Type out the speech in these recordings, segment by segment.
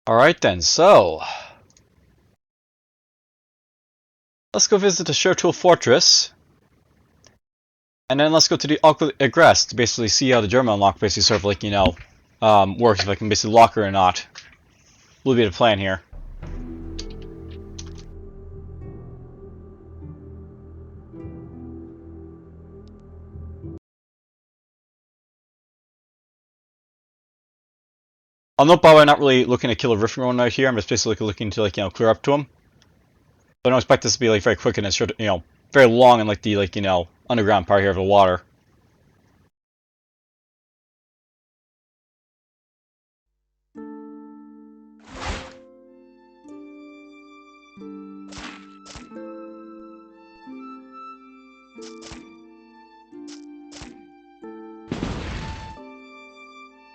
Alright then, so let's go visit the Shertul Fortress. And then let's go to the Egress to basically see how the German unlock basically sort of like, works, if I can basically lock her or not. Will be the plan here. I'll note by the way, I'm not really looking to kill a Writhing one right here. I'm just basically looking to clear up to him. But I don't expect this to be very quick and it's very long and the underground part here of the water.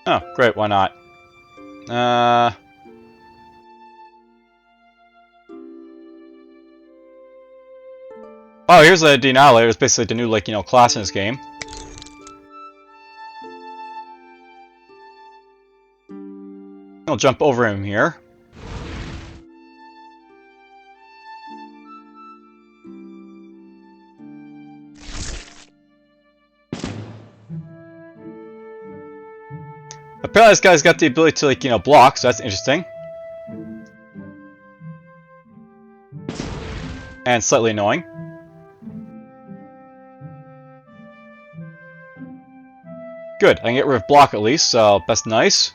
Oh, great, why not? Oh, here's a Deannihilator. It's basically the new, class in this game. I'll jump over him here. Apparently this guy's got the ability to, block, so that's interesting. And slightly annoying. Good, I can get rid of block at least, so that's nice.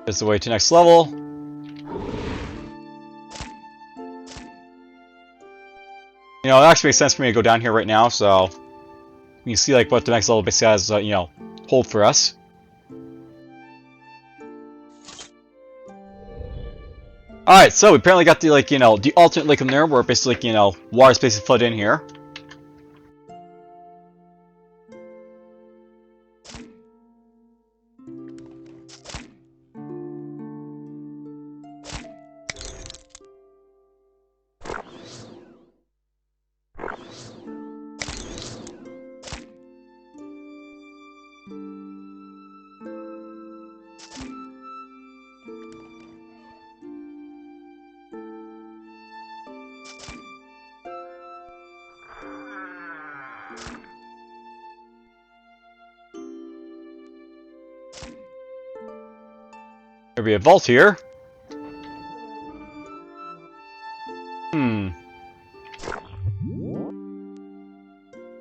This is the way to next level. It actually makes sense for me to go down here right now, so you can see what the next level basically has, hold for us. Alright, so we apparently got the, the alternate Lake of Nur, where basically, water's basically flooded in here. There'll be a vault here.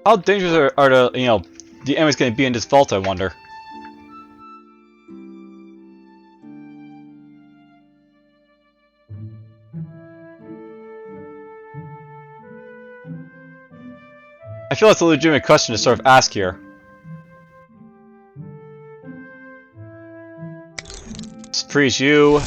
How dangerous are the enemies going to be in this vault, I wonder? I feel that's a legitimate question to sort of ask here. Let's freeze you.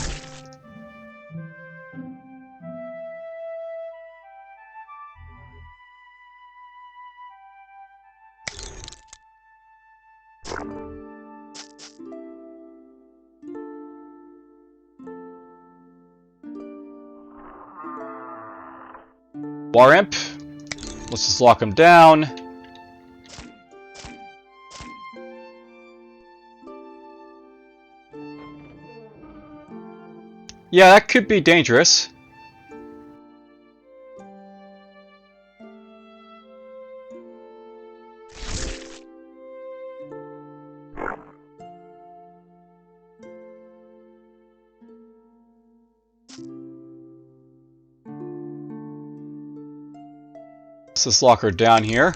War Imp. Let's just lock him down. Yeah, that could be dangerous. Let's just lock her down here.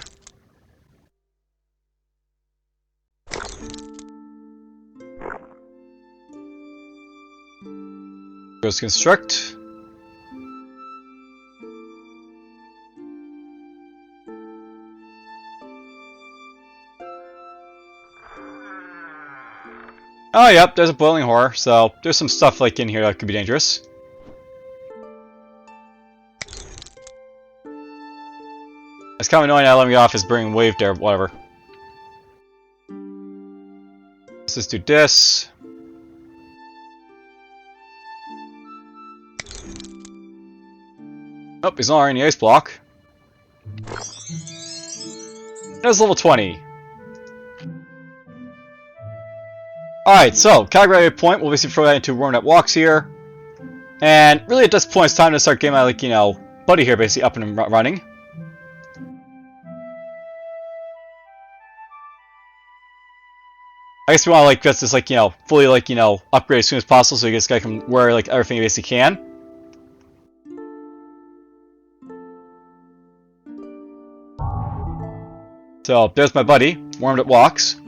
Goes construct. Oh, yep, there's a boiling horror, so there's some stuff in here that could be dangerous. It's kind of annoying I let me get off his bringing wave there, but whatever. Let's just do this. Oh, he's not already in the ice block. There's level 20. Alright, so, calculated point, we'll basically throw that into Worm That Walks here. And really at this point, it's time to start getting my, like, you know, buddy here basically up and running. I guess we want to, like, get this, like, you know, fully, like, you know, upgrade as soon as possible so this guy can wear, like, everything he basically can. So, there's my buddy, Worm That Walks.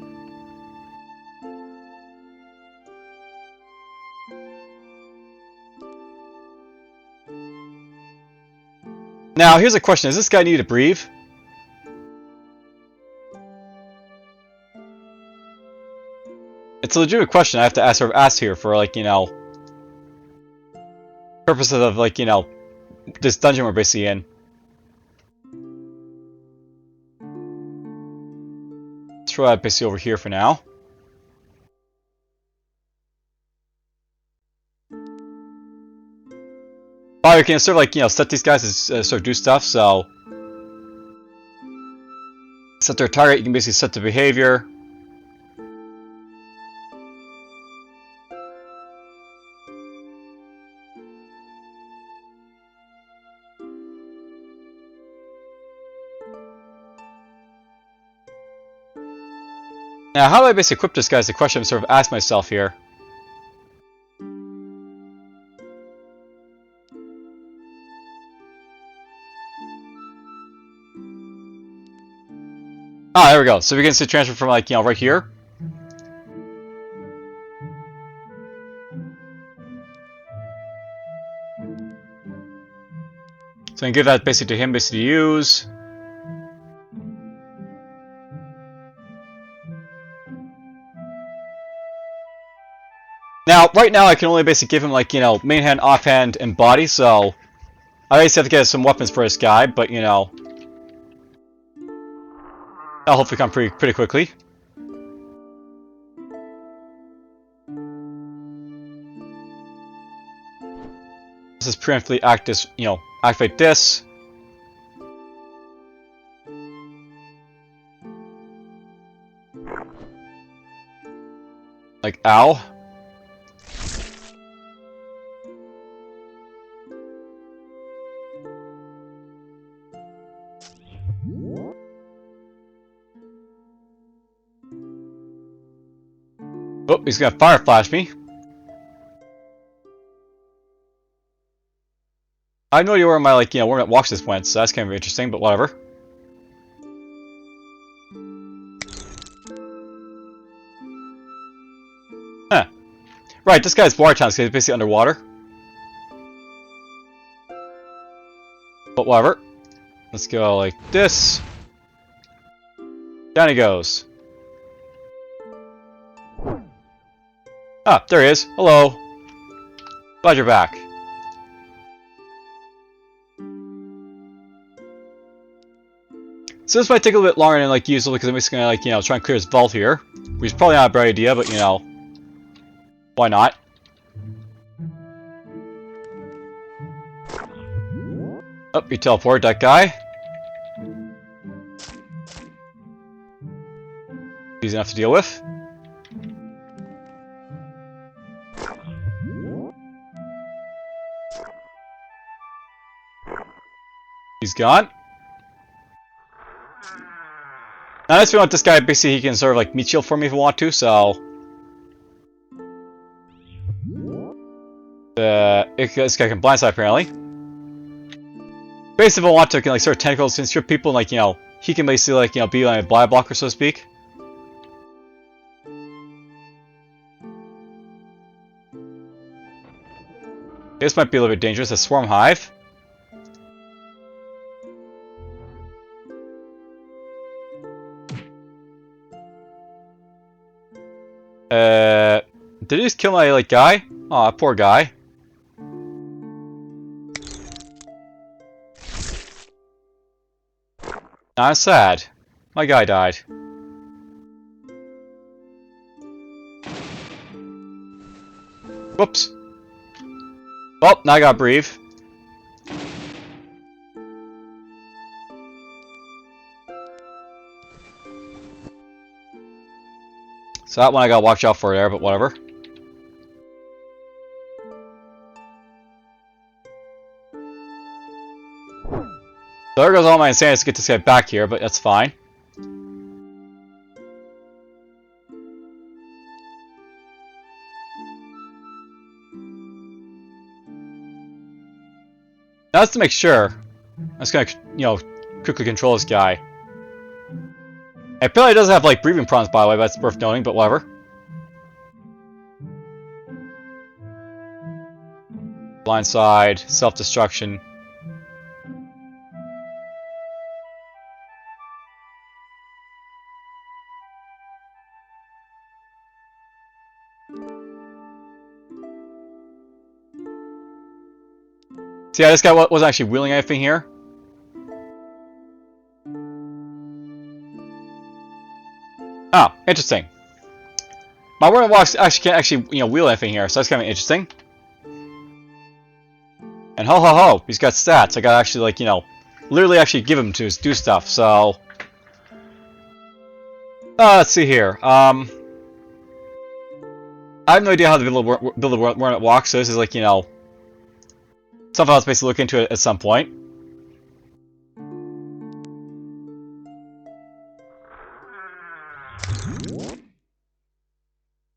Now, here's a question. Does this guy need to breathe? It's a legitimate question I have to ask here for, like, you know, purposes of, like, you know, this dungeon we're basically in. Let's throw that basically over here for now. Oh, you can sort of, like, you know, set these guys to sort of do stuff, so... Set their target, you can basically set the behavior. Now, how do I basically equip this guy is the question I'm sort of asked myself here. Ah, there we go. So we can see transfer from, like, you know, right here. So I can give that basically to him, basically to use. Now, right now I can only basically give him, like, you know, main hand, offhand, and body, so I basically have to get some weapons for this guy, but, you know, that'll hopefully come pretty quickly. This is preemptively activate this. Like, ow. Oh, he's gonna fire flash me. I have no idea where my, like, you know, Worm That Walks this went, so that's kind of interesting, but whatever. Huh. Right, this guy's water town, so he's basically underwater. But whatever. Let's go like this. Down he goes. Ah, there he is. Hello. Glad you're back. So this might take a little bit longer than, like, usual because I'm just gonna, like, you know, try and clear his vault here. Which is probably not a bad idea, but, you know, why not? Oh, you teleported that guy. Easy enough to deal with. He's gone. Now, if we want this guy, basically, he can sort of, like, meat shield for me if we want to, so... this guy can blindside, apparently. Basically, if I want to, can, like, sort of tentacles and strip people, and, like, you know, he can basically, like, you know, be like a blind blocker, so to speak. This might be a little bit dangerous, a swarm hive. Did he just kill my, like, guy? Aw, poor guy. I'm sad. My guy died. Whoops. Well, now I gotta breathe. So that one I gotta watch out for there, but whatever. So there goes all my insanity to get this guy back here, but that's fine. Now just to make sure, I'm just gonna, you know, quickly control this guy. Apparently doesn't have like breathing problems, by the way, but that's worth noting, but whatever. Blindside, self-destruction. So yeah, this guy wasn't actually wheeling anything here. Oh, interesting. My Warren Walks actually can't actually, you know, wheel anything here, so that's kind of interesting. And ho ho ho, he's got stats. I gotta actually, like, you know, literally actually give him to do stuff, so... let's see here. I have no idea how to build a Warren that walks, so this is like, you know... something else basically look into it at some point.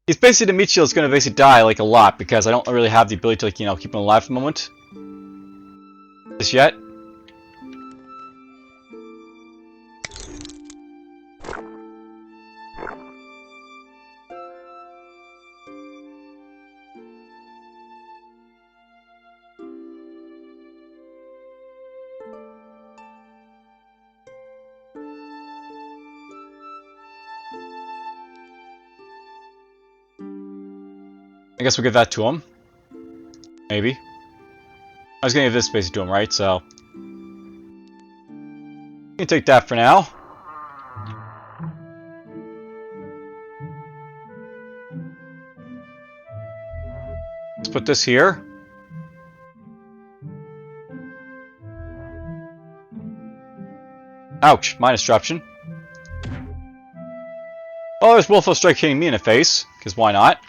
He's basically, the meat shield is going to basically die, like, a lot, because I don't really have the ability to, like, you know, keep him alive for the moment. Just yet. I guess we'll give that to him. Maybe. I was gonna give this basically to him, right? So... you can take that for now. Let's put this here. Ouch, minus disruption. Oh, there's Willful Strike hitting me in the face, because why not?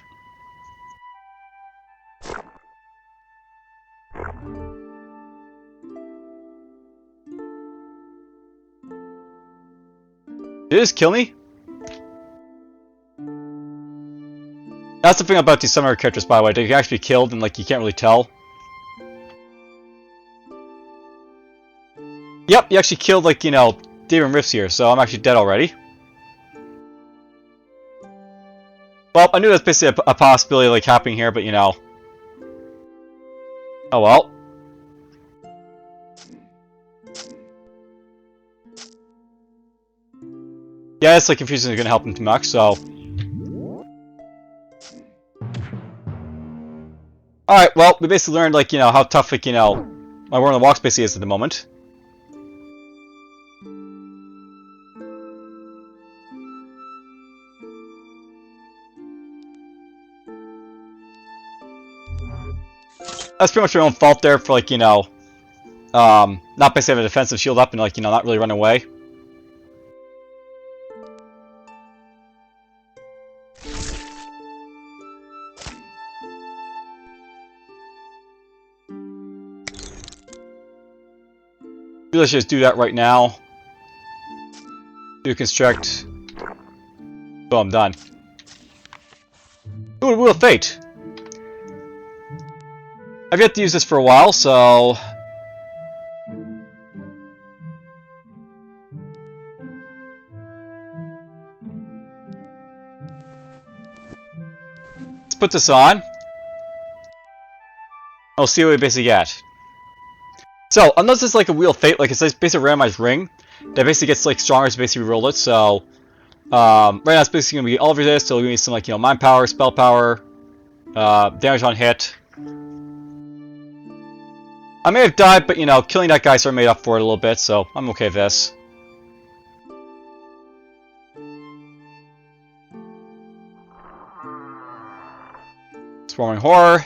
Did it just kill me? That's the thing about these summoner characters, by the way. They can actually be killed and, like, you can't really tell. Yep, you actually killed, like, you know, Demon Rifts here, so I'm actually dead already. Well, I knew that's basically a possibility, like, happening here, but, you know. Oh well. Yeah, it's like confusing is gonna help him too much, so. Alright, well, we basically learned, like, you know, how tough, like, you know, my War on the Walks basically is at the moment. That's pretty much my own fault there for, like, you know, not basically having a defensive shield up and, like, you know, not really run away. Let's just do that right now. Do construct. Boom, done. Ooh, Wheel of Fate. I've yet to use this for a while, so... let's put this on. I'll see what we basically get. So, unless it's like a Wheel of Fate, like it's basically a randomized ring, that basically gets like stronger as basically roll it, so... right now it's basically going to be all of this, so we're going to need some like, you know, mind power, spell power, damage on hit. I may have died, but you know, killing that guy sort of made up for it a little bit, so I'm okay with this. Swarming Horror.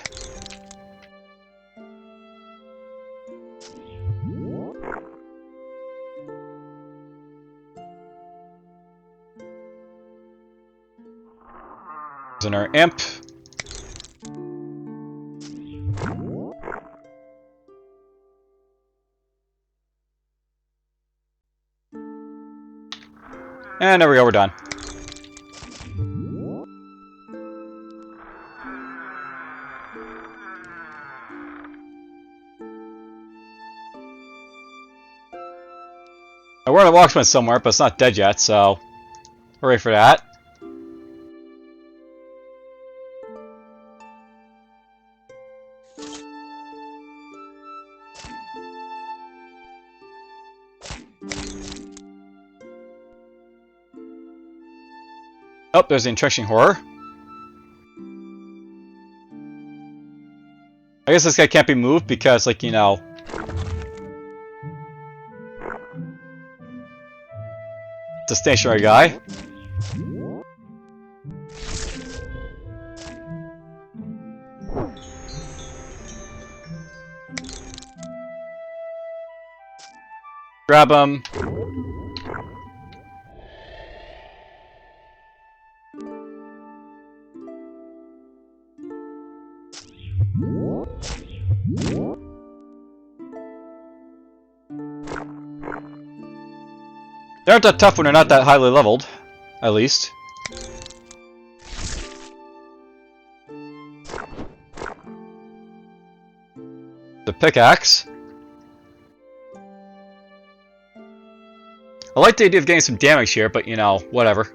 Prisoner Imp. And there we go, we're done. We're on a walksman somewhere, but it's not dead yet, so hooray for that. Oh, there's the entrenching horror. I guess this guy can't be moved because, like, you know, it's a stationary guy. Grab him. They aren't that tough when they're not that highly leveled, at least. The pickaxe. I like the idea of getting some damage here, but you know, whatever.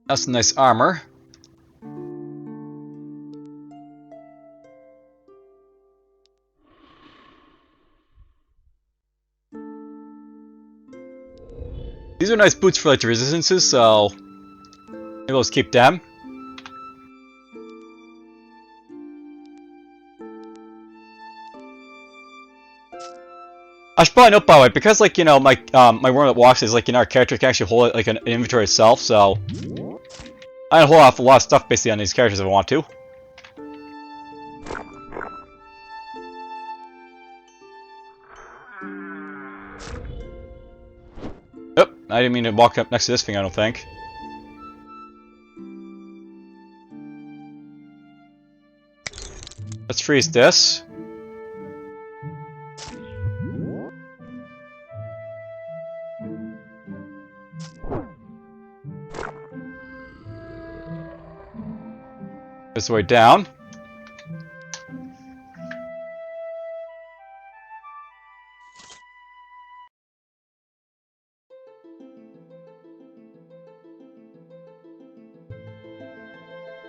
That's some nice armor. These are nice boots for like the resistances, so maybe let's keep them. I should probably note, by the way, because like, you know, my my worm that walks is like, you know, our character can actually hold it like an inventory itself, so I can hold off a lot of stuff basically on these characters if I want to. Oh, I didn't mean to walk up next to this thing, I don't think. Let's freeze this. This way down.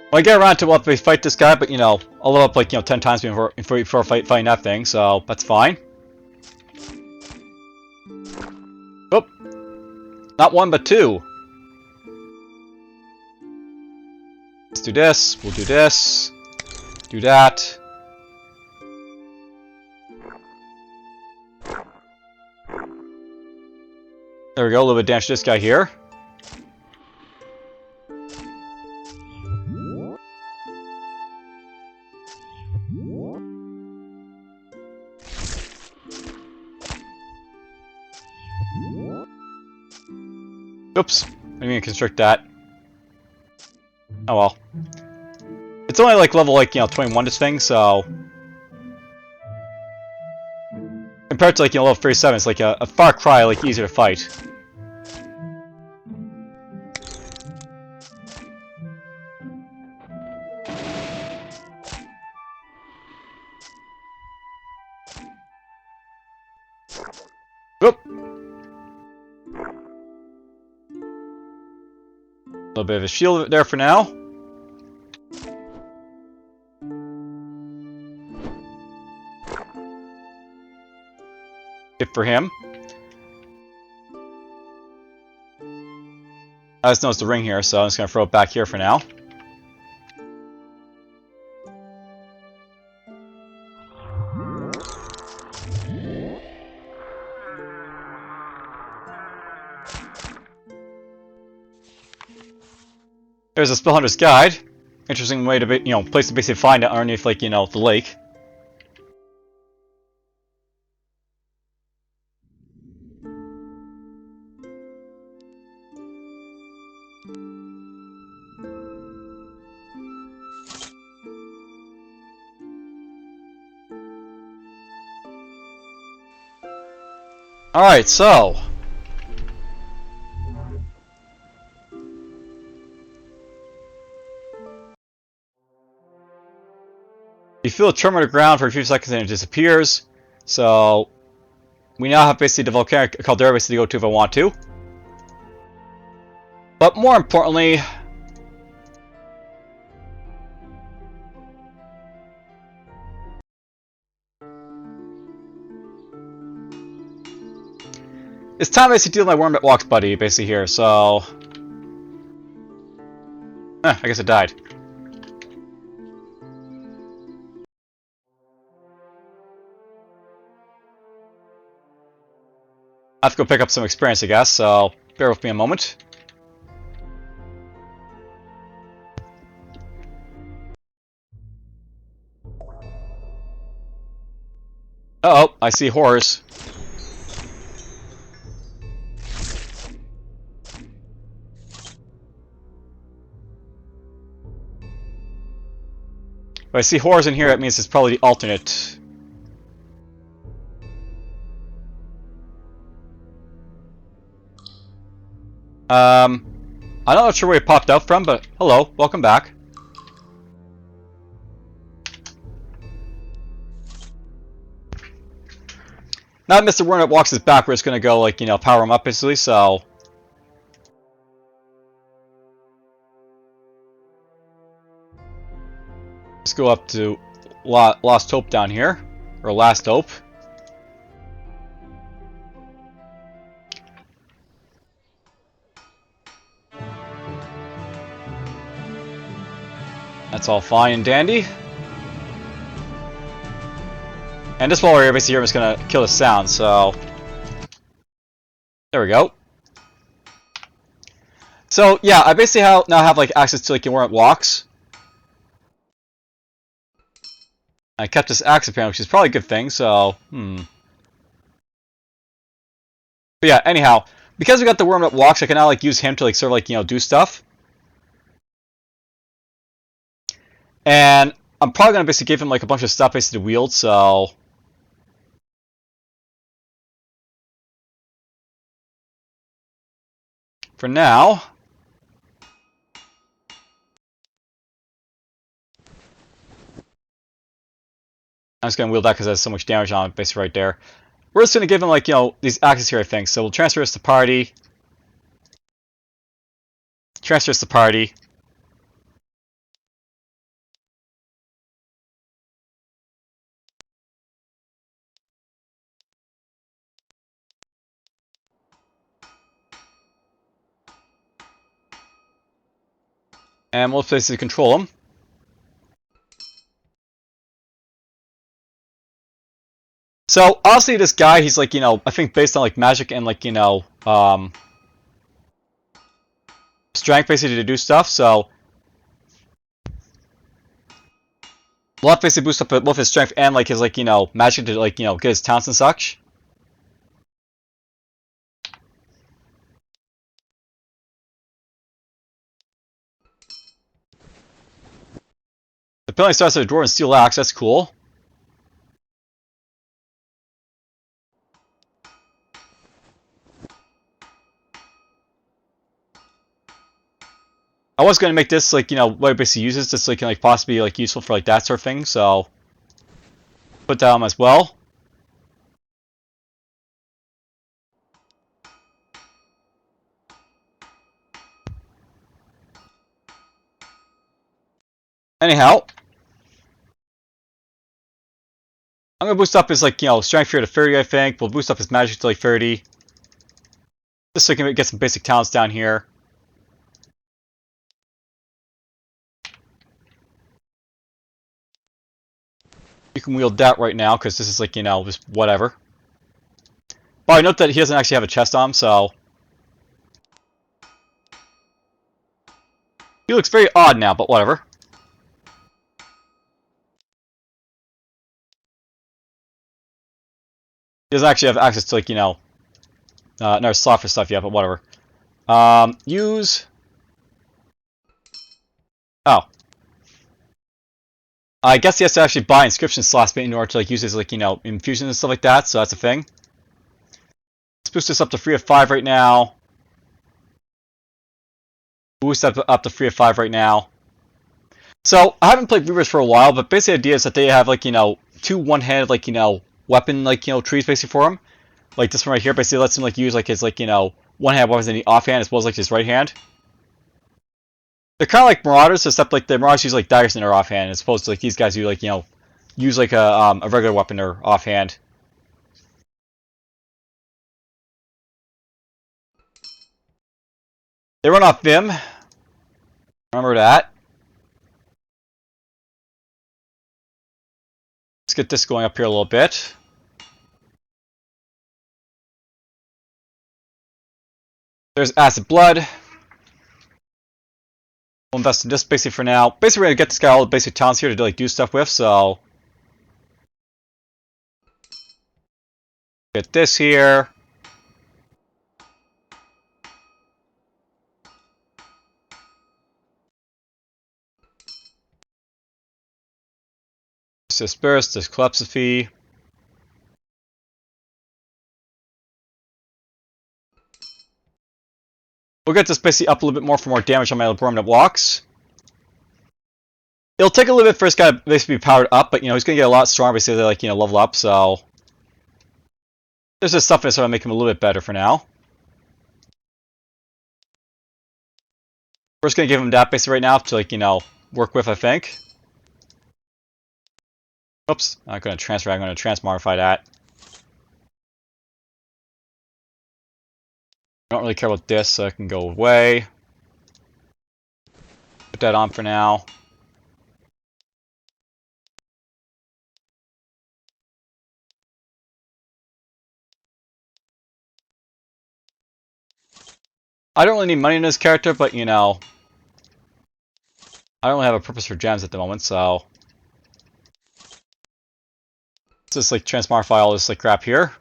Well, I get around to we fight this guy, but you know, I'll level up like, you know, 10 times before fighting that thing, so that's fine. Oh, not one but two. Let's do this. We'll do this. Do that. There we go. A little bit of damage to this guy here. Oops, I didn't mean to constrict that. Oh well. It's only like level, like, you know, 21 this thing, so compared to like, you know, level 37, it's like a far cry like easier to fight. Oop. A little bit of a shield there for now. Good for him. I just noticed the ring here, so I'm just going to throw it back here for now. There's a Spellhunter's Guide. Interesting way to be, you know, place to basically find it underneath, like, you know, the lake. Alright, so. You feel a tremor on the ground for a few seconds and it disappears. So, we now have basically the volcanic caldera basically to go to if I want to. But more importantly, it's time basically to deal with my worm that walks buddy basically here, so... I guess it died. I have to go pick up some experience, I guess, so bear with me a moment. Uh-oh, I see horrors. If I see horrors in here, that means it's probably the alternate. I'm not sure where it popped out from, but hello, welcome back. Now that Mr. Worm walks his back, we're just gonna go, like, you know, power him up basically, so... Let's go up to Lost Hope down here, or Last Hope. That's all fine and dandy. And just while we're here, basically, I'm just gonna kill the sound, so... There we go. So, yeah, I basically now have, like, access to, like, where it walks. I kept this axe apparently, which is probably a good thing, so... But yeah, anyhow, because we got the worm that walks, I can now, like, use him to, like, sort of, like, you know, do stuff. And I'm probably gonna basically give him, like, a bunch of stuff basically to wield, so... For now... I'm just gonna wield that because it has so much damage on it, basically right there. We're just gonna give him, like, you know, these axes here, I think. So we'll transfer this to party. Transfer this to party. And we'll basically control him. So, honestly, this guy, he's like, you know, I think based on, like, magic and, like, you know, strength, basically, to do stuff, so... We'll have to basically boost up both his strength and, like, his, like, you know, magic to, like, you know, get his talents and such. The penalty starts at a Dwarven Steel Axe, that's cool. I was going to make this, like, you know, what it basically uses, just, like, possibly, like, useful for, like, that sort of thing, so... Put that on as well. Anyhow... I'm going to boost up his, like, you know, strength here to 30, I think. We'll boost up his magic to, like, 30. Just so we can get some basic talents down here. You can wield that right now, because this is, like, you know, just whatever. But I note that he doesn't actually have a chest on him, so... He looks very odd now, but whatever. He doesn't actually have access to, like, you know... another slot for stuff yet, but whatever. Use... Oh. I guess he has to actually buy inscription slots in order to, like, use his, like, you know, infusions and stuff like that, so that's a thing. Let's boost this up to 3 of 5 right now. Boost up to 3 of 5 right now. So, I haven't played Reavers for a while, but basically the idea is that they have, like, you know, 2 one-handed, like, you know, weapon, like, you know, trees basically for him. Like this one right here basically lets him, like, use, like, his, like, you know, one-hand weapons in the offhand as well as, like, his right hand. They're kind of like Marauders, except, like, the Marauders use, like, daggers in their offhand, as opposed to, like, these guys who, like, you know, use, like, a regular weapon or offhand. They run off Vim. Remember that. Let's get this going up here a little bit. There's Acid Blood. We'll invest in this basically for now. Basically, we're going to get this guy all the basic talents here to, like, do stuff with, so... Get this here. Disperse, this Calypsophy. We'll get this basically up a little bit more for more damage on my Labrum that walks. It'll take a little bit for this guy to basically be powered up, but, you know, he's going to get a lot stronger basically, like, you know, level up, so... There's just stuff in this that'll make him a little bit better for now. We're just going to give him that basically right now to, like, you know, work with, I think. Oops, I'm not going to transfer, I'm going to transmogrify that. I don't really care about this, so I can go away. Put that on for now. I don't really need money in this character, but, you know, I don't really have a purpose for gems at the moment, so... Let's just, like, transmogrify all this, like, crap here.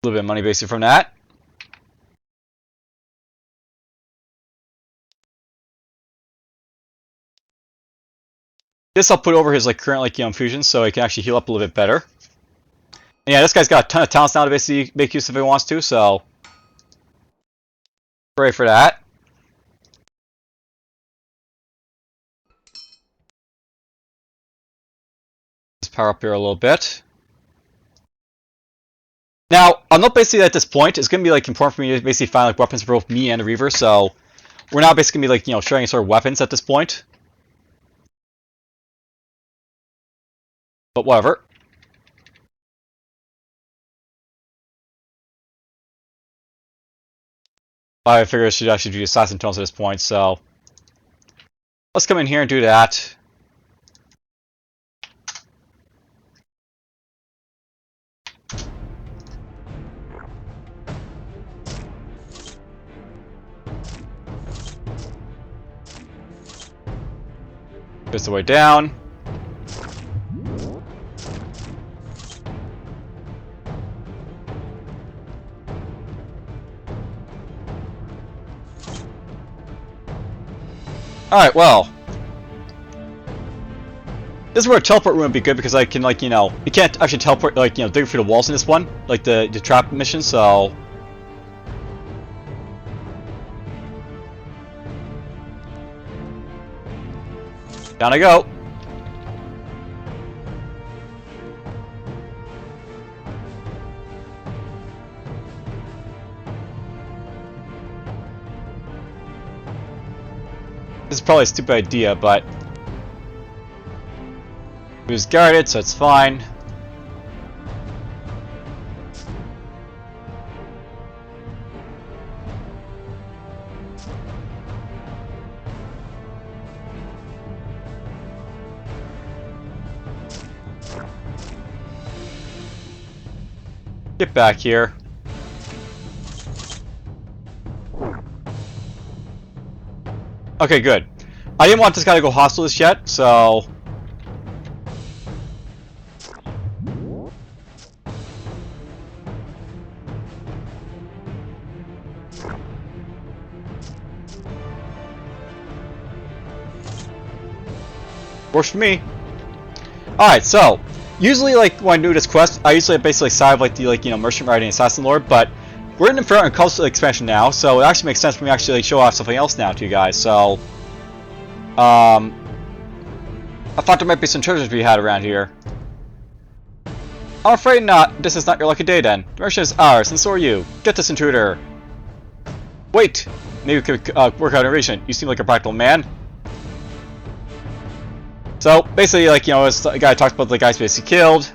A little bit of money basically from that. This I'll put over his, like, current, like, you know, infusions so he can actually heal up a little bit better. And yeah, this guy's got a ton of talents now to basically make use of if he wants to, so... Pray for that. Let's power up here a little bit. Now, I'm not basically at this point. It's going to be, like, important for me to basically find, like, weapons for both me and the Reaver, so... We're not basically going to be, like, you know, sharing sort of weapons at this point. But whatever. I figure I should actually do Assassin Tones at this point, so... Let's come in here and do that. Here's the way down. Alright, well. This is where a teleport room would be good because I can, like, you know, you can't actually teleport, like, you know, dig through the walls in this one, like the trap mission, so... Down I go. This is probably a stupid idea, but... It was guarded, so it's fine. Get back here. Okay, good. I didn't want this guy to go hostile just yet, so... Works for me. Alright, so usually like when I do this quest, I usually basically side of like the merchant riding assassin lord, but we're in the Inferno and coastal expansion now, so it actually makes sense for me to actually show off something else now to you guys. So I thought there might be some treasures to be had around here. I'm afraid not. This is not your lucky day then. The merchant is ours, and so are you. Get this intruder. Wait! Maybe we could work out an arrangement. You seem like a practical man. So, basically, like, as the guy talked about the guys basically killed.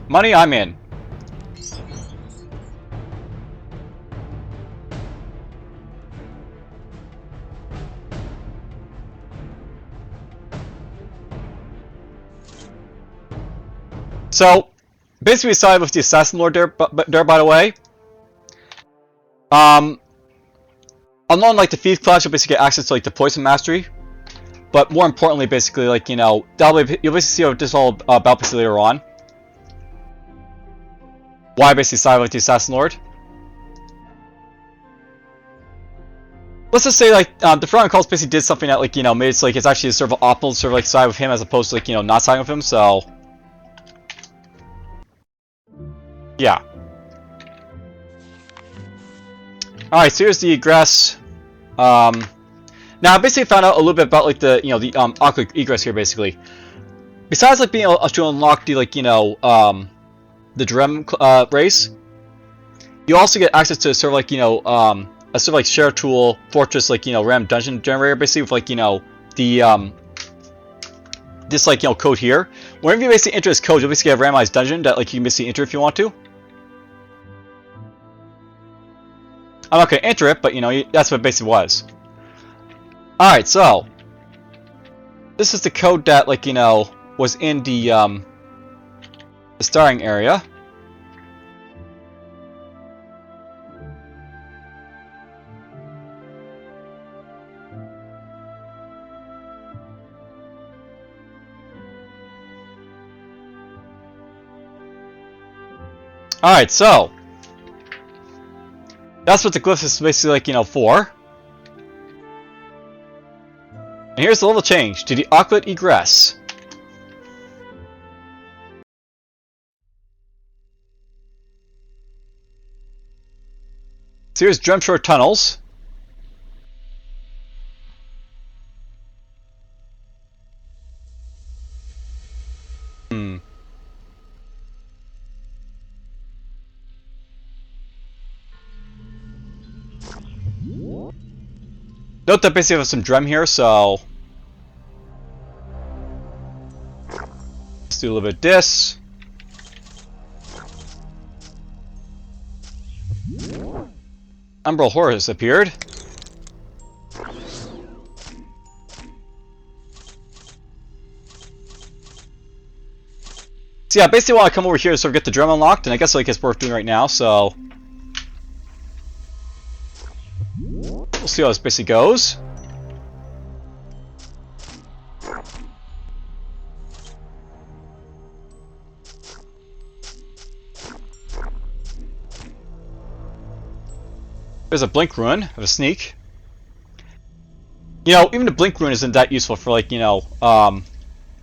Money, I'm in. So, basically we sided with the Assassin Lord there, by the way. Unlike like the Thief class, you'll basically get access to like the Poison Mastery. But more importantly, basically, like, you'll basically see what this is all about basically later on. Why I basically sided with the Assassin Lord. Let's just say, like, the Front Calls basically did something that, like, made it so, like, it's actually sort of optimal to sort of, like, side with him as opposed to, like, not siding with him, so... Yeah. Alright, so here's the Egress. Now, I basically found out a little bit about, like, the Egress here, basically. Besides, like, being able to unlock the, like, the Drem Race, you also get access to sort of, like, a sort of, like, share tool, fortress, like, random dungeon generator, basically, with, like, the, this, like, code here. Whenever you basically enter this code, you'll basically get a randomized dungeon that, like, you can basically enter if you want to. I'm not going to enter it, but, that's what it basically was. Alright, so. This is the code that, like, was in the starting area. Alright, so. That's what the glyph is basically, like, for. And here's the level change to the Occult Egress. So here's Drem tunnels. Note that basically I have some Drem here, so let's do a little bit of this. Umbral Horror has appeared. So yeah, basically want to come over here to sort of get the Drem unlocked, and I guess like it's worth doing right now, so we'll see how this basically goes. There's a Blink Rune of a sneak. Even the Blink Rune isn't that useful for, like,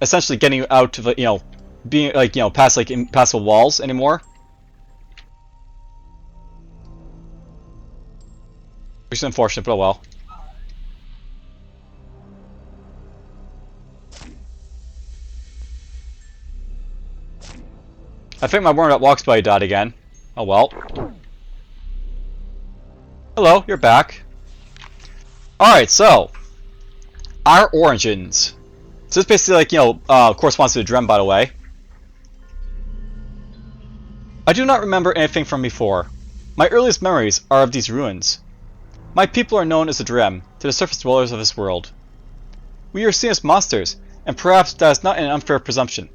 essentially getting you out of, being, like, past, like, impassable walls anymore. Which is unfortunate, but oh well. I think my warmed up walks by died again. Oh well. Hello, you're back. Alright, so our origins. So this basically, like, corresponds to the Drem, by the way. I do not remember anything from before. My earliest memories are of these ruins. My people are known as the Drem, to the surface dwellers of this world. We are seen as monsters, and perhaps that is not an unfair presumption.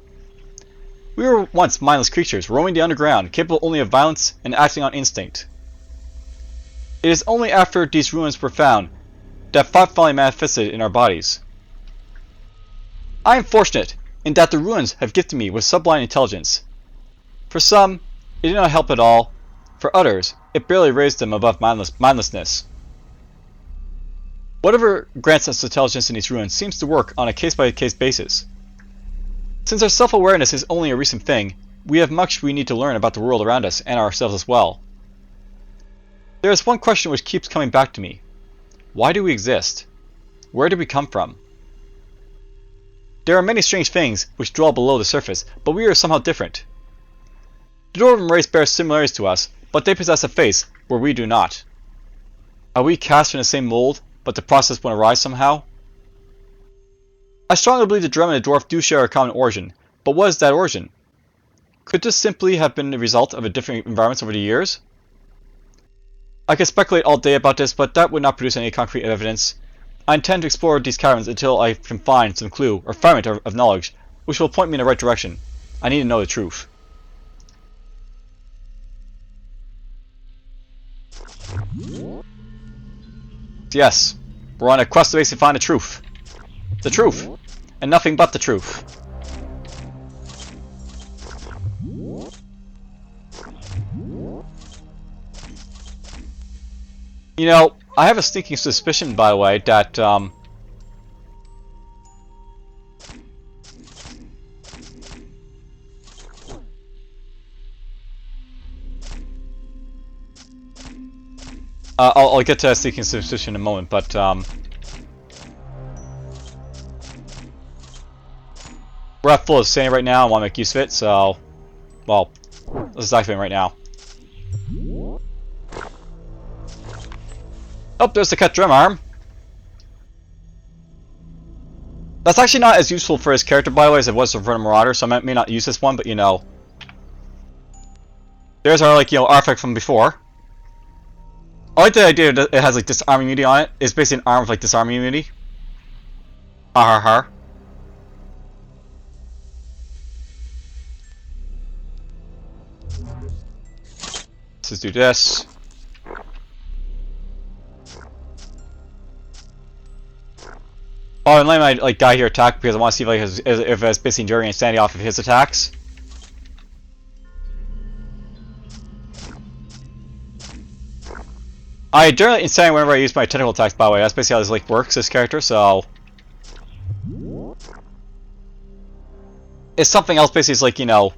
We were once mindless creatures, roaming the underground, capable only of violence and acting on instinct. It is only after these ruins were found that thought finally manifested in our bodies. I am fortunate in that the ruins have gifted me with sublime intelligence. For some, it did not help at all. For others, it barely raised them above mindlessness. Whatever grants us intelligence in these ruins seems to work on a case-by-case basis. Since our self-awareness is only a recent thing, we have much we need to learn about the world around us and ourselves as well. There is one question which keeps coming back to me. Why do we exist? Where did we come from? There are many strange things which dwell below the surface, but we are somehow different. The Dwarven race bears similarities to us, but they possess a face where we do not. Are we cast from the same mold, but the process won't arise somehow? I strongly believe the Drem and the Dwarf do share a common origin, but what is that origin? Could this simply have been the result of different environments over the years? I could speculate all day about this, but that would not produce any concrete evidence. I intend to explore these caverns until I can find some clue or fragment of knowledge which will point me in the right direction. I need to know the truth. Yes, we're on a quest to basically find the truth. The truth, and nothing but the truth. You know, I have a sneaking suspicion, by the way, that I'll get to sneaking suspicion in a moment, but we're at full of sanity right now. I want to make use of it, so well, let's activate right now. Oh, there's the cut Drem arm. That's actually not as useful for his character, by the way, as it was for a Marauder, so I may not use this one, but you know. There's our, like, you know, artifact from before. I like the idea that it has, like, disarm immunity on it. It's basically an arm with, like, disarm immunity. Ha ha ha. Let's just do this. Oh, and let my like guy here attack because I want to see if, like, if it's basically enduring insanity off of his attacks. I generally insanity whenever I use my technical attacks, by the way. That's basically how this like works, this character, so it's something else basically is like, you know,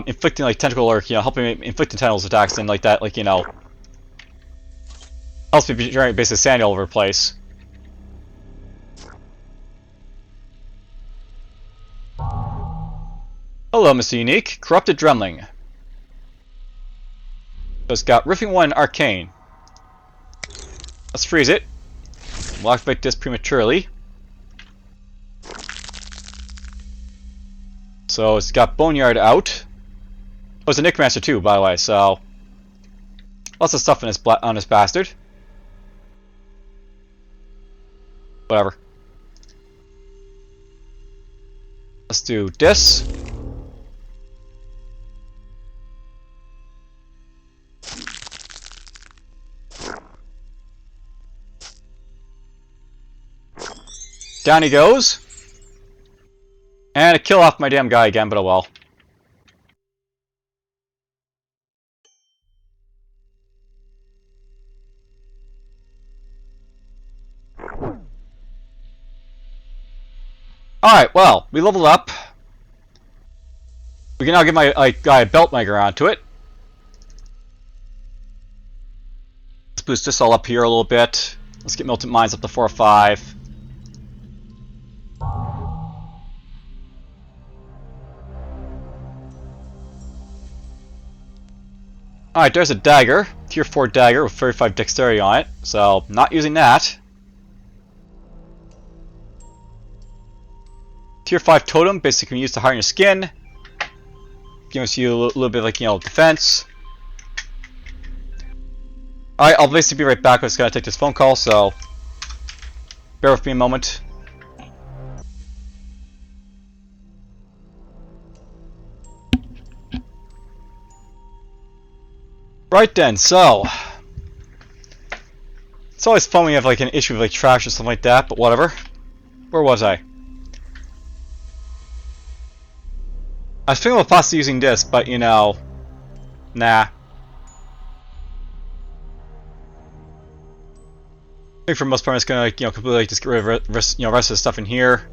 inflicting like tentacle or, you know, helping me inflicting tentacles attacks and like that, like, you know, helps me generate basically sanity all over the place. Hello, Mr. Unique. Corrupted Dremling. So it's got Riffing 1 and Arcane. Let's freeze it. We'll activate this prematurely. So it's got Boneyard out. Oh, it's a Necromancer too, by the way, so lots of stuff in this on this bastard. Whatever. Let's do this. Down he goes. And a kill off my damn guy again, but oh well. Alright, well, we leveled up. We can now give my guy a belt maker onto it. Let's boost this all up here a little bit. Let's get Militant Mines up to 4 or 5. Alright, there's a dagger. Tier 4 dagger with 35 dexterity on it. So, not using that. Tier 5 totem, basically can be used to harden your skin. Gives you a little bit of, like, you know, defense. Alright, I'll basically be right back. I'm just gonna take this phone call, so bear with me a moment. Right then, so it's always fun when you have like an issue with like trash or something like that, but whatever. Where was I? I was thinking about possibly using this, but you know, nah. think for the most part, I'm just gonna, completely just get rid of rest of the stuff in here.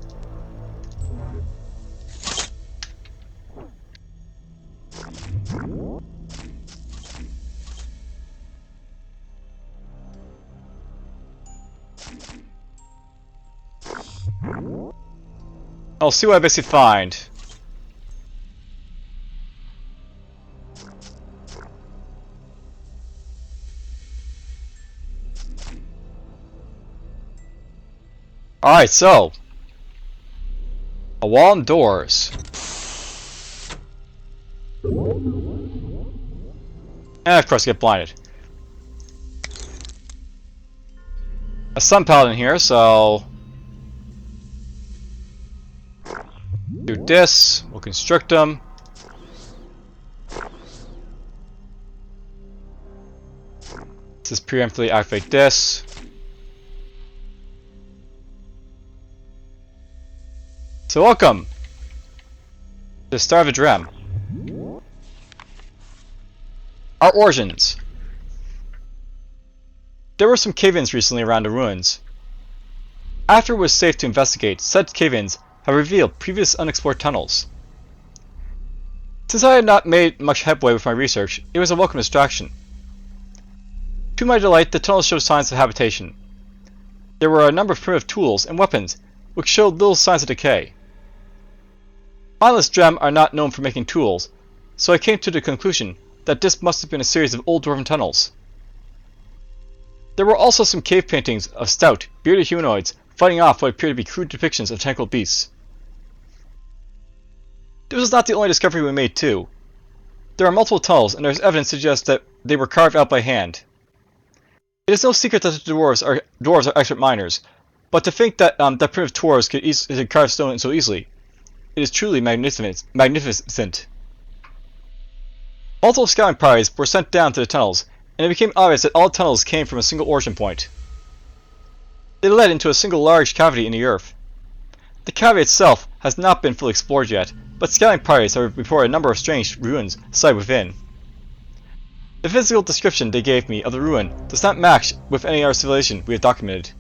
I'll see what I basically find. Alright, so. A wall and doors. And of course get blinded. A sun paladin here, so do this, we'll constrict them. Let's preemptively activate this. So welcome to the start of a Drem. Our origins. There were some cave-ins recently around the ruins. After it was safe to investigate, said cave-ins have revealed previous unexplored tunnels. Since I had not made much headway with my research, it was a welcome distraction. To my delight, the tunnels showed signs of habitation. There were a number of primitive tools and weapons which showed little signs of decay. Mindless Drem are not known for making tools, so I came to the conclusion that this must have been a series of old dwarven tunnels. There were also some cave paintings of stout, bearded humanoids fighting off what appeared to be crude depictions of tentacled beasts. This was not the only discovery we made too. There are multiple tunnels, and there is evidence to suggest that they were carved out by hand. It is no secret that the dwarves are expert miners, but to think that that primitive dwarves could carve stone so easily, it is truly magnificent. Multiple scouting parties were sent down to the tunnels, and it became obvious that all tunnels came from a single origin point. They led into a single large cavity in the earth. The cavity itself has not been fully explored yet, but scouting parties have reported a number of strange ruins sited within. The physical description they gave me of the ruin does not match with any other civilization we have documented.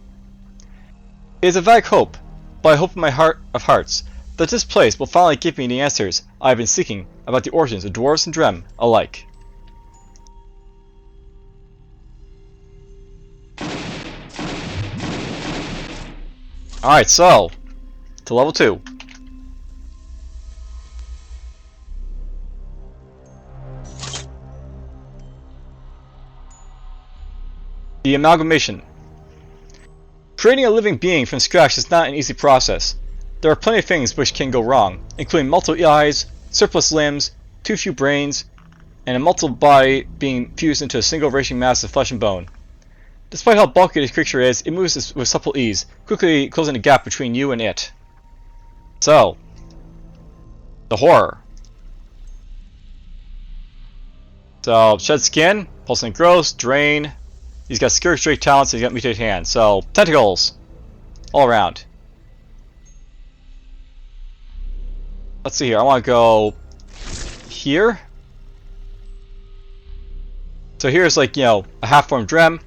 It is a vague hope, but I hope in my heart of hearts that this place will finally give me the answers I have been seeking about the origins of dwarves and Drem alike. Alright, so, to level 2. The amalgamation. Creating a living being from scratch is not an easy process. There are plenty of things which can go wrong, including multiple eyes, surplus limbs, too few brains, and a multiple body being fused into a single racing mass of flesh and bone. Despite how bulky this creature is, it moves with supple ease, quickly closing the gap between you and it. So, the horror. So, shed skin, pulsing growth, drain. He's got skirt straight talents, he's got mutated hands. So, tentacles. All around. Let's see here, I want to go here. So here's like, a half-formed Drem.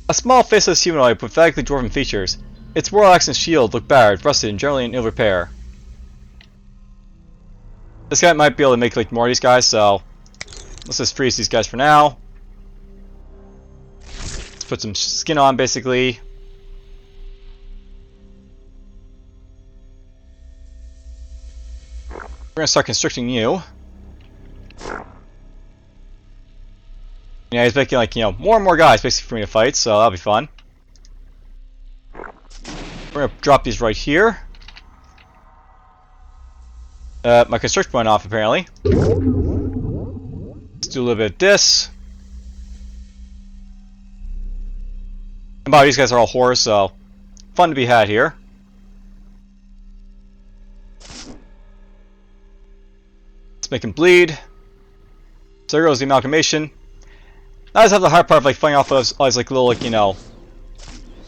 A small faceless humanoid with vaguely dwarven features. Its war axe and shield look battered, rusted, and generally in ill repair. This guy might be able to make like more of these guys, so let's just freeze these guys for now. Let's put some skin on, basically. We're gonna start constricting you. Yeah, he's making like, more and more guys basically for me to fight, so that'll be fun. We're gonna drop these right here. My constrict went off apparently. Let's do a little bit of this. And by these guys are all horrors, so fun to be had here. Let's make him bleed. So there goes the amalgamation. Now I just have the hard part of like fighting off all those like little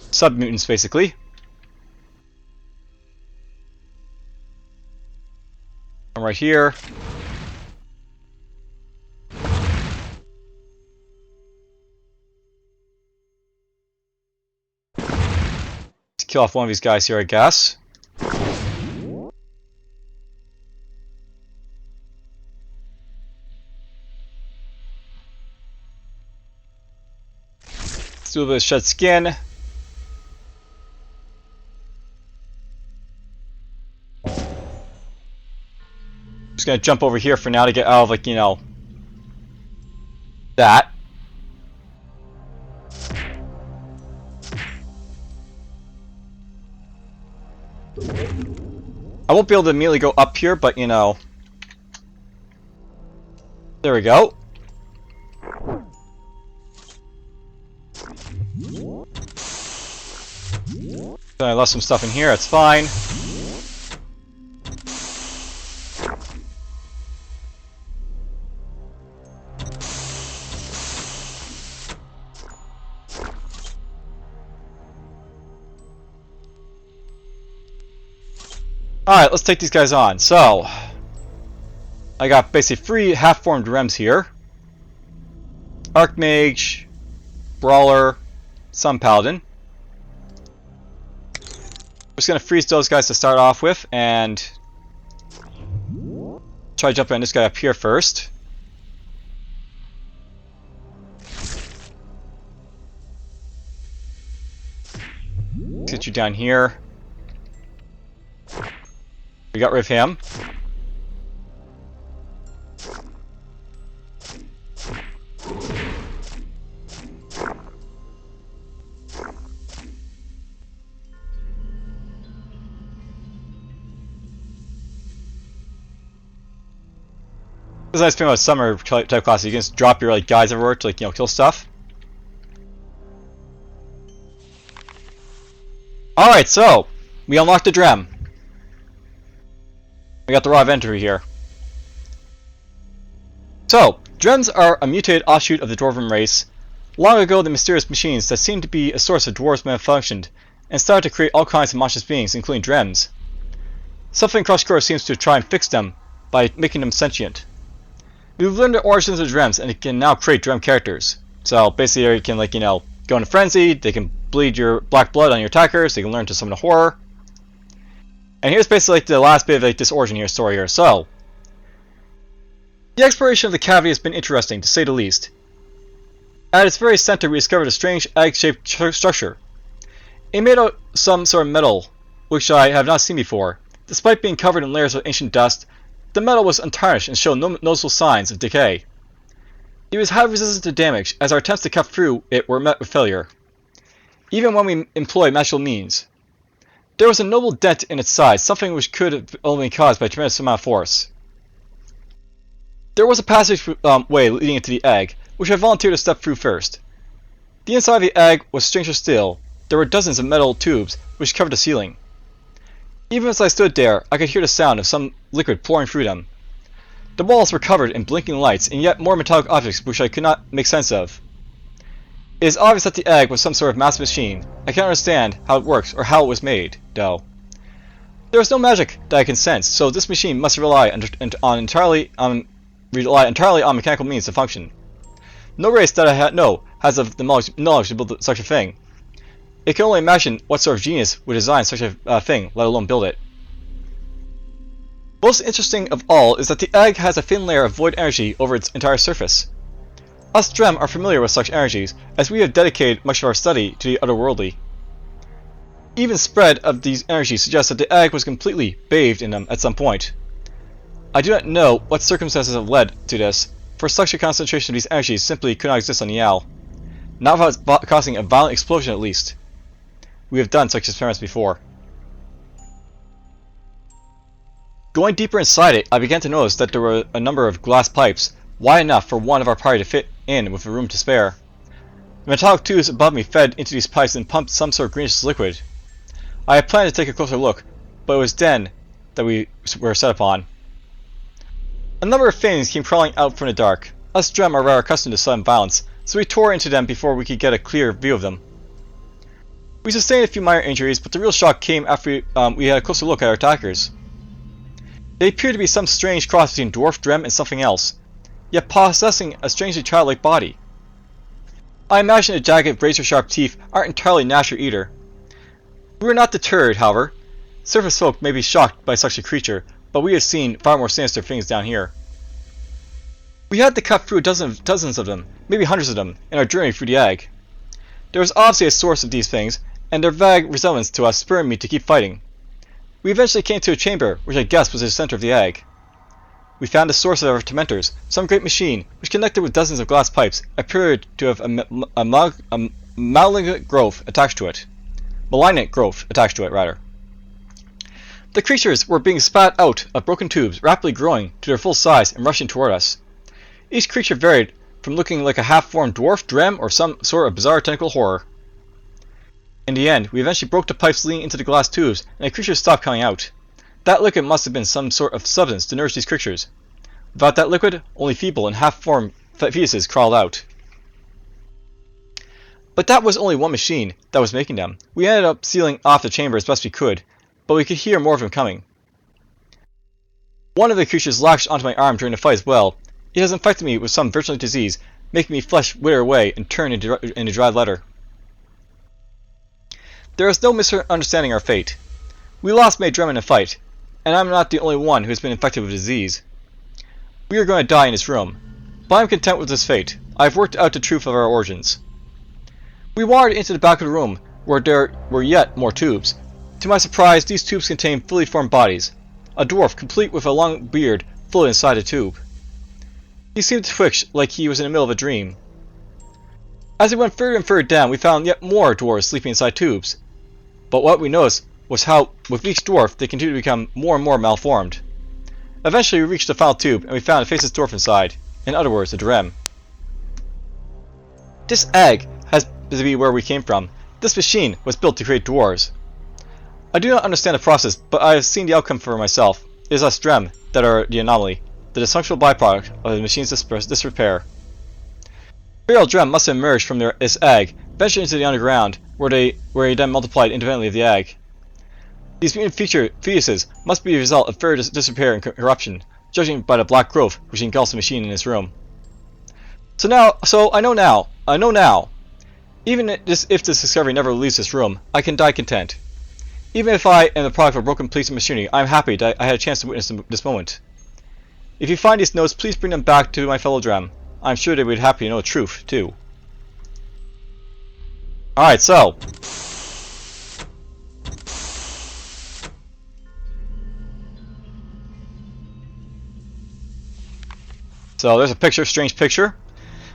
sub-mutants basically. I'm right here. kill off one of these guys here, I guess. Let's do a little bit of shed skin. Just gonna jump over here for now to get out of, like, you know, that. I won't be able to immediately go up here, but, you know. There we go. I left some stuff in here, it's fine. Alright, let's take these guys on. So, I got basically 3 half-formed Drems here. Archmage, Brawler, Sun Paladin. I'm just going to freeze those guys to start off with, and try jumping on this guy up here first. Get you down here. We got rid of him. This is a nice thing about summer type classes. You can just drop your, like, guys everywhere to, like, you know, kill stuff. Alright, so we unlocked the Drem. We got the raw inventory here. So, Drems are a mutated offshoot of the Dwarven race. Long ago, the mysterious machines that seemed to be a source of dwarves malfunctioned, and started to create all kinds of monstrous beings, including Drems. Something Kroshkur seems to try and fix them by making them sentient. We've learned the origins of Drems, and it can now create Drem characters. So basically, you can, like, you know, go into frenzy. They can bleed your black blood on your attackers. They can learn to summon a horror. And here's basically, like, the last bit of, like, this origin here story here. So, the exploration of the cavity has been interesting, to say the least. At its very center, we discovered a strange egg-shaped structure. It made out some sort of metal, which I have not seen before. Despite being covered in layers of ancient dust, the metal was untarnished and showed no noticeable signs of decay. It was highly resistant to damage, as our attempts to cut through it were met with failure, even when we employed magical means. There was a notable dent in its side, something which could have only been caused by a tremendous amount of force. There was a passageway leading into the egg, which I volunteered to step through first. The inside of the egg was stranger still. There were dozens of metal tubes which covered the ceiling. Even as I stood there, I could hear the sound of some liquid pouring through them. The walls were covered in blinking lights and yet more metallic objects which I could not make sense of. It is obvious that the egg was some sort of massive machine. I can't understand how it works or how it was made, though. There is no magic that I can sense, so this machine must rely entirely on mechanical means to function. No race that I know has the knowledge to build such a thing. It can only imagine what sort of genius would design such a thing, let alone build it. Most interesting of all is that the egg has a thin layer of void energy over its entire surface. Us Drem are familiar with such energies, as we have dedicated much of our study to the otherworldly. Even spread of these energies suggests that the egg was completely bathed in them at some point. I do not know what circumstances have led to this, for such a concentration of these energies simply could not exist on Maj'Eyal. Not without causing a violent explosion at least. We have done such experiments before. Going deeper inside it, I began to notice that there were a number of glass pipes, wide enough for one of our party to fit in with a room to spare. The metallic tubes above me fed into these pipes and pumped some sort of greenish liquid. I had planned to take a closer look, but it was then that we were set upon. A number of things came crawling out from the dark. Us Drem are rather accustomed to sudden violence, so we tore into them before we could get a clear view of them. We sustained a few minor injuries, but the real shock came after we had a closer look at our attackers. They appeared to be some strange cross between dwarf Drem and something else, yet possessing a strangely childlike body. I imagine the jagged, razor-sharp teeth aren't entirely natural either. We were not deterred, however. Surface folk may be shocked by such a creature, but we have seen far more sinister things down here. We had to cut through dozens of them, maybe hundreds of them, in our journey through the egg. There was obviously a source of these things, and their vague resemblance to us spurred me to keep fighting. We eventually came to a chamber, which I guessed was the center of the egg. We found the source of our tormentors, some great machine, which connected with dozens of glass pipes, appeared to have a malignant growth attached to it. The creatures were being spat out of broken tubes, rapidly growing to their full size and rushing toward us. Each creature varied from looking like a half-formed dwarf, Drem, or some sort of bizarre tentacle horror. In the end, we eventually broke the pipes leading into the glass tubes, and the creatures stopped coming out. That liquid must have been some sort of substance to nourish these creatures. Without that liquid, only feeble and half-formed fetuses crawled out. But that was only one machine that was making them. We ended up sealing off the chamber as best we could, but we could hear more of them coming. One of the creatures latched onto my arm during the fight as well. It has infected me with some virulent disease, making me flesh wither away and turn into dried leather. There is no misunderstanding our fate. We lost Maj'Eyal in a fight, and I'm not the only one who has been infected with disease. We are going to die in this room, but I am content with this fate. I have worked out the truth of our origins. We wandered into the back of the room, where there were yet more tubes. To my surprise, these tubes contained fully formed bodies. A dwarf, complete with a long beard, floated inside a tube. He seemed to twitch like he was in the middle of a dream. As we went further and further down, we found yet more dwarves sleeping inside tubes. But what we noticed was how, with each dwarf, they continued to become more and more malformed. Eventually, we reached the final tube, and we found a faceless dwarf inside. In other words, a Drem. This egg has to be where we came from. This machine was built to create dwarves. I do not understand the process, but I have seen the outcome for myself. It is us Drem that are the anomaly, the dysfunctional byproduct of the machine's disrepair. Imperial Drem must have emerged from this egg, ventured into the underground, where he then multiplied independently of the egg. These mutant fetuses must be the result of further disrepair and corruption, judging by the black growth which engulfs the machine in this room. So I know now. Even if this discovery never leaves this room, I can die content. Even if I am the product of a broken piece of machinery, I am happy that I had a chance to witness this moment. If you find these notes, please bring them back to my fellow Drem. I'm sure they would be happy to know the truth, too. Alright, so. So there's a picture, strange picture.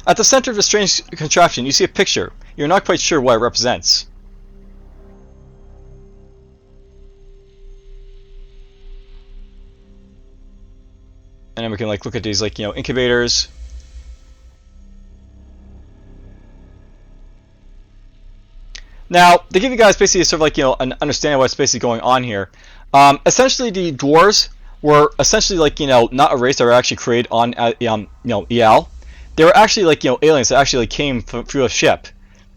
At the center of the strange contraption, you see a picture. You're not quite sure what it represents. And then we can look at these incubators. Now, to give you guys basically sort of an understanding of what's basically going on here. Essentially the dwarves were essentially not a race that were actually created on Maj'Eyal. They were actually aliens that actually came through a ship.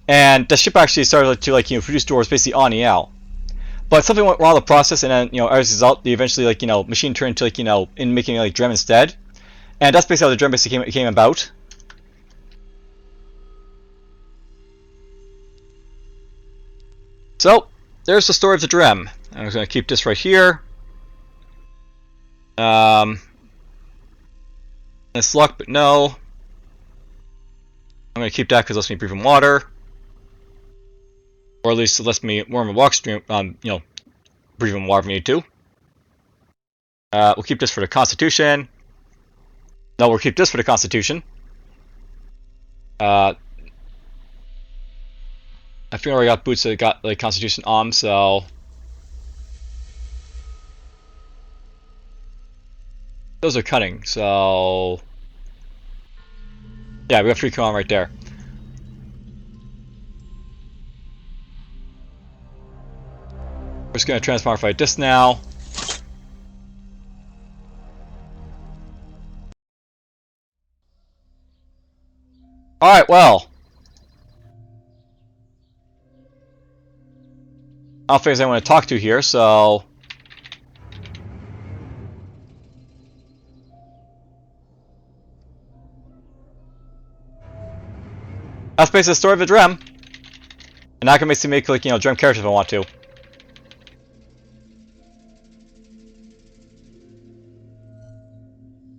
And the ship actually started to produce dwarves basically on Maj'Eyal. But something went wrong with the process, and then as a result, they eventually machine turned into in making Drem instead, and that's basically how the Drem basically came about. So there's the story of the Drem. I'm just going to keep this right here. It's luck, but no. I'm going to keep that because it lets me breathe in water. Or at least it lets me warm a walk stream, breathe in water if I need to. We'll keep this for the Constitution. No, we'll keep this for the Constitution. I feel I got boots that got Constitution on, so those are cutting. So yeah, we got 3 on right there. We're just going to transmogrify this now. Alright, well. I don't think there's anyone to talk to here, so that's basically the story of the Drem. And I can basically make Drem characters if I want to.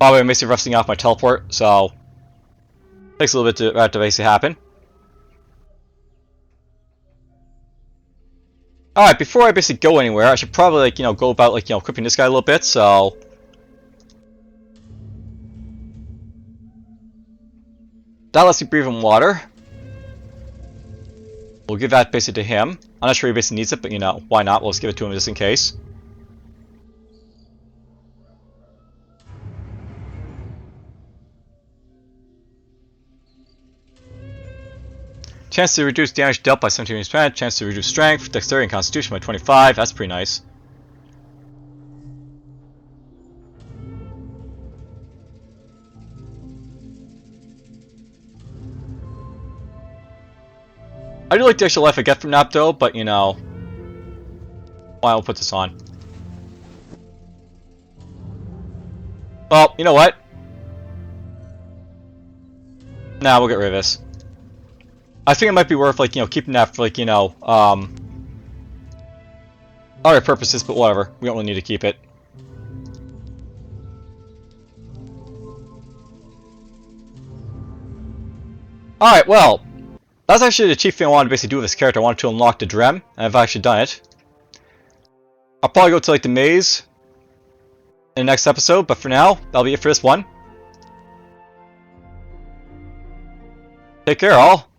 By the way, I'm basically resting off my teleport, so takes a little bit to that to basically happen. Alright, before I basically go anywhere, I should probably, like, go about, like, equipping this guy a little bit, so... That lets me breathe in water. We'll give that basically to him. I'm not sure he basically needs it, but, why not? We'll just give it to him just in case. Chance to reduce damage dealt by 17%, chance to reduce strength, dexterity, and constitution by 25. That's pretty nice. I do like the extra life I get from that though, but why I'll put this on. Well, you know what? Nah, we'll get rid of this. I think it might be worth, like, keeping that for, like, other purposes, but whatever. We don't really need to keep it. Alright, well, that's actually the chief thing I wanted to basically do with this character. I wanted to unlock the Drem, and I've actually done it. I'll probably go to, like, the maze in the next episode, but for now, that'll be it for this one. Take care, all.